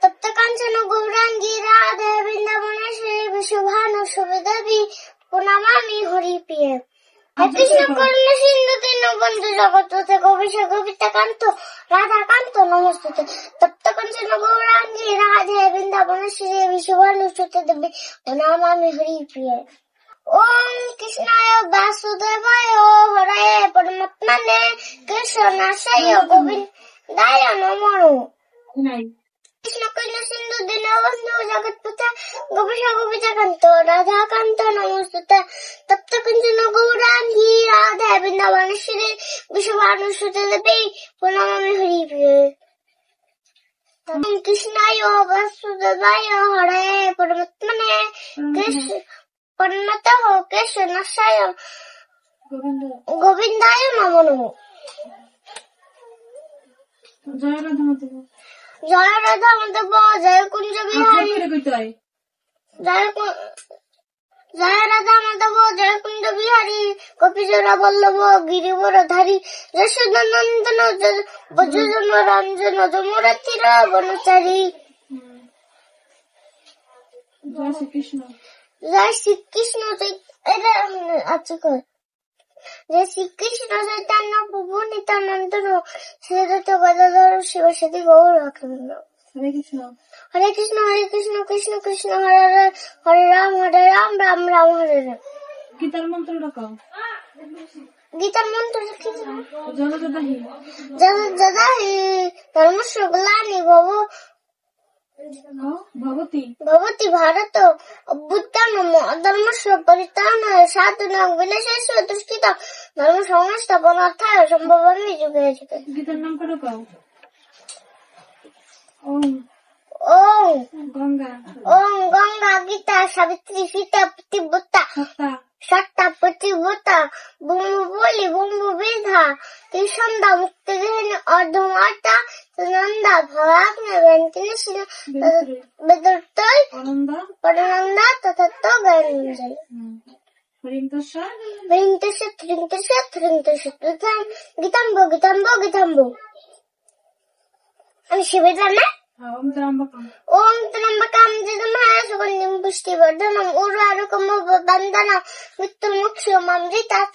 তপ্ত কাঞ্চন গৌরাঙ্গী রাধে বৃন্দাবনেশ্বরী বিশ্বভানুসুতে দেবী প্রণমামি হরিপ্রিয়ে। হে কৃষ্ণ করুণা সিন্ধু দীনবন্ধু জগৎপতে গোপীশ গোপিকান্ত রাধাকান্ত নমস্তুতে। তপ্ত কাঞ্চন গৌরাঙ্গী রাধে বৃন্দাবনেশ্বরী বিশ্বভানুসুতে দেবী প্রণমামি হরিপ্রিয়ে। ওম কৃষ্ণায় বাসুদেবায় হরে পরমাত্মনে কৃষ্ণাশয় গোবিন্দায় নমঃ। কৃষ্ণ কৃষ্ণ সিন্ধু দীনবন্ধু জগৎপতে গোপীশ গোপিকান্ত রাধাকান্ত নমস্তুতে। তপ্ত কাঞ্চন গৌরাঙ্গী রাধে বৃন্দাবনেশ্বরী বিশ্বভানুসুতে দেবী প্রণমামি হরিপ্রিয়ে। ওম কৃষ্ণায় বাসুদেবায় হরে পরমাত্মনে কৃষ্ণাশয় গোবিন্দায় নমঃ। জয় রাধা মাধব জয় কুঞ্জ বিহারী। জয় রাধা মাধব জয় কুঞ্জ বিহারী গোপীজরা বল্লভ গিরিবর ধারী যশোদানন্দন ব্রজজন রঞ্জন যমুরাতির বনচারী। জয় শ্রীকৃষ্ণ। জয় শ্রীকৃষ্ণ জয় শ্রীকৃষ্ণ চৈতন্য প্রভু নিত্যানন্দ শ্রী অদ্বৈত গদাধর শিবসাদি গৌর ভক্তবৃন্দ। হরে কৃষ্ণ হরে কৃষ্ণ হরে কৃষ্ণ কৃষ্ণ কৃষ্ণ হরে হরে হরে রাম রাম রাম হরে হরে। গীতার মন্ত্র ডাকাও। গীতার মন্ত্র জগদাহি ধর্মস্য গ্লানি ভবতি ভারত অভ্যুত্থানম অধর্মস্য পরিত্রাণায় সাধুনাং বিনাশাস্য দুষ্কৃতাং ধর্ম সংস্থাপনার্থায় সম্ভবামি যুগে যুগে। গীতার নাম করে কও। ওম গঙ্গা গীতা সাবিত্রী সীতা পতিব্রতা সত্তা পতিব্রতা ব্রহ্মবলি ব্রহ্মবিধা ত্রিসন্ধ্যা মুক্তিগৃহিণী অর্ধমাতা সুনন্দা ভবাগ্নে বেন্তিনী বেদর্তয় পরনন্দা তথাত্ম জ্ঞানঞ্জয়। আমি শিবের জানা। ওম ত্র্যম্বকম যজামহে সুগন্ধিং পুষ্টিবর্ধনম উর্বারুকম বন্দনা মৃত্যুর্মুক্ষীয়মামৃতাৎ।